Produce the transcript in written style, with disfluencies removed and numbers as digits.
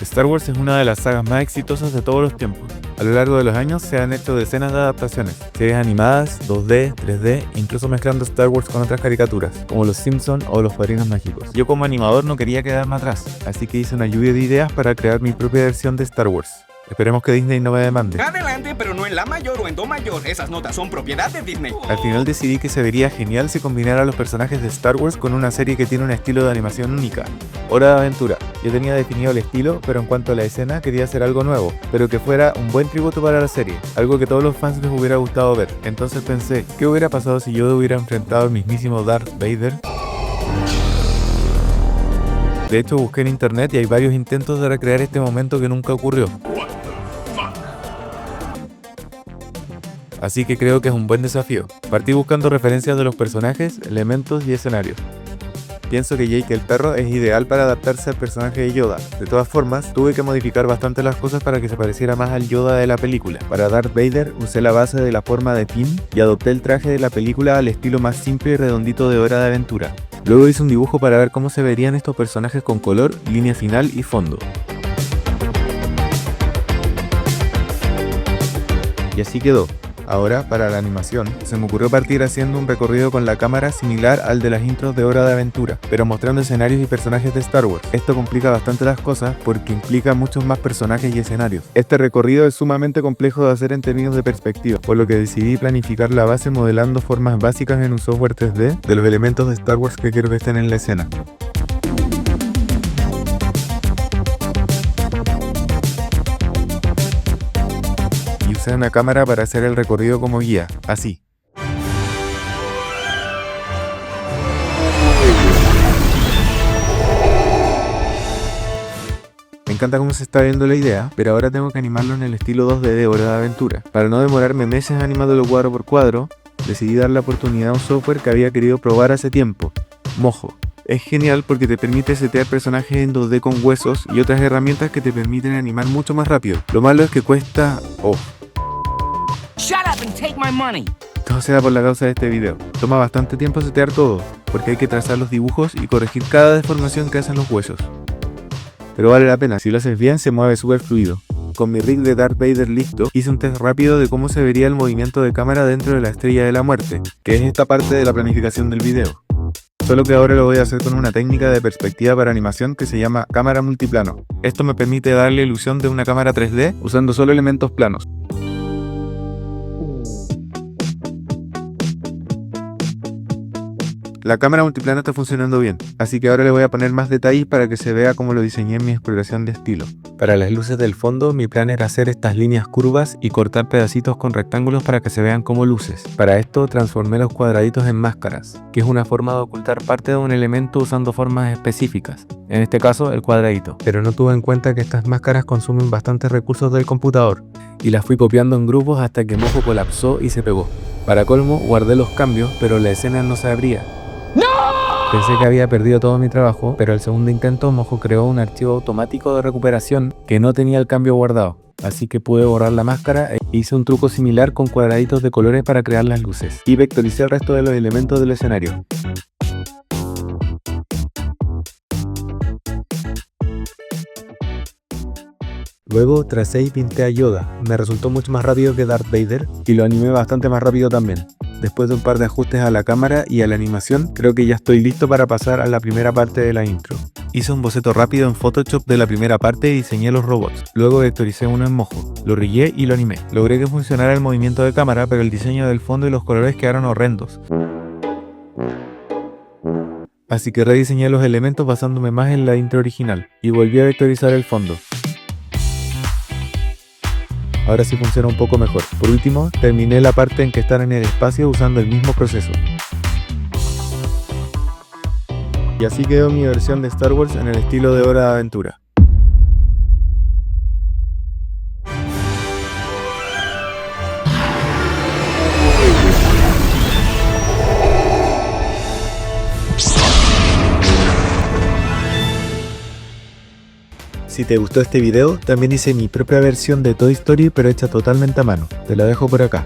Star Wars es una de las sagas más exitosas de todos los tiempos. A lo largo de los años se han hecho decenas de adaptaciones, series animadas, 2D, 3D, incluso mezclando Star Wars con otras caricaturas, como Los Simpson o Los Padrinos Mágicos. Yo como animador no quería quedarme atrás, así que hice una lluvia de ideas para crear mi propia versión de Star Wars. Esperemos que Disney no me demande. Adelante, pero no en la mayor o en do mayor. Esas notas son propiedad de Disney. Al final decidí que se vería genial si combinara los personajes de Star Wars con una serie que tiene un estilo de animación única. Hora de Aventura. Yo tenía definido el estilo, pero en cuanto a la escena quería hacer algo nuevo, pero que fuera un buen tributo para la serie, algo que a todos los fans les hubiera gustado ver. Entonces pensé, ¿qué hubiera pasado si yo hubiera enfrentado al mismísimo Darth Vader? De hecho busqué en internet y hay varios intentos de recrear este momento que nunca ocurrió. Así que creo que es un buen desafío. Partí buscando referencias de los personajes, elementos y escenarios. Pienso que Jake el perro es ideal para adaptarse al personaje de Yoda. De todas formas, tuve que modificar bastante las cosas para que se pareciera más al Yoda de la película. Para Darth Vader usé la base de la forma de pin y adopté el traje de la película al estilo más simple y redondito de Hora de Aventura. Luego hice un dibujo para ver cómo se verían estos personajes con color, línea final y fondo. Y así quedó. Ahora, para la animación, se me ocurrió partir haciendo un recorrido con la cámara similar al de las intros de Hora de Aventura, pero mostrando escenarios y personajes de Star Wars. Esto complica bastante las cosas porque implica muchos más personajes y escenarios. Este recorrido es sumamente complejo de hacer en términos de perspectiva, por lo que decidí planificar la base modelando formas básicas en un software 3D de los elementos de Star Wars que quiero que estén en la escena. Usé una cámara para hacer el recorrido como guía, así. Me encanta cómo se está viendo la idea, pero ahora tengo que animarlo en el estilo 2D de Hora de Aventura. Para no demorarme meses animándolo cuadro por cuadro, decidí dar la oportunidad a un software que había querido probar hace tiempo, Mojo. Es genial porque te permite setear personajes en 2D con huesos y otras herramientas que te permiten animar mucho más rápido. Lo malo es que cuesta... Shut up and take my money. Todo sea por la causa de este video. Toma bastante tiempo setear todo, porque hay que trazar los dibujos y corregir cada deformación que hacen los huesos. Pero vale la pena, si lo haces bien se mueve súper fluido. Con mi rig de Darth Vader listo, hice un test rápido de cómo se vería el movimiento de cámara dentro de la Estrella de la Muerte, que es esta parte de la planificación del video. Solo que ahora lo voy a hacer con una técnica de perspectiva para animación que se llama cámara multiplano. Esto me permite darle ilusión de una cámara 3D usando solo elementos planos. La cámara multiplano está funcionando bien, así que ahora le voy a poner más detalles para que se vea como lo diseñé en mi exploración de estilo. Para las luces del fondo, mi plan era hacer estas líneas curvas y cortar pedacitos con rectángulos para que se vean como luces. Para esto transformé los cuadraditos en máscaras, que es una forma de ocultar parte de un elemento usando formas específicas, en este caso el cuadradito. Pero no tuve en cuenta que estas máscaras consumen bastantes recursos del computador, y las fui copiando en grupos hasta que Mojo colapsó y se pegó. Para colmo, guardé los cambios, pero la escena no se abría. Pensé que había perdido todo mi trabajo, pero al segundo intento Mojo creó un archivo automático de recuperación que no tenía el cambio guardado, así que pude borrar la máscara e hice un truco similar con cuadraditos de colores para crear las luces, y vectoricé el resto de los elementos del escenario. Luego tracé y pinté a Yoda, me resultó mucho más rápido que Darth Vader y lo animé bastante más rápido también. Después de un par de ajustes a la cámara y a la animación, creo que ya estoy listo para pasar a la primera parte de la intro. Hice un boceto rápido en Photoshop de la primera parte y diseñé los robots. Luego vectoricé uno en Mojo, lo rigué y lo animé. Logré que funcionara el movimiento de cámara, pero el diseño del fondo y los colores quedaron horrendos. Así que rediseñé los elementos basándome más en la intro original y volví a vectorizar el fondo. Ahora sí funciona un poco mejor. Por último, terminé la parte en que están en el espacio usando el mismo proceso. Y así quedó mi versión de Star Wars en el estilo de Hora de Aventura. Si te gustó este video, también hice mi propia versión de Toy Story pero hecha totalmente a mano. Te la dejo por acá.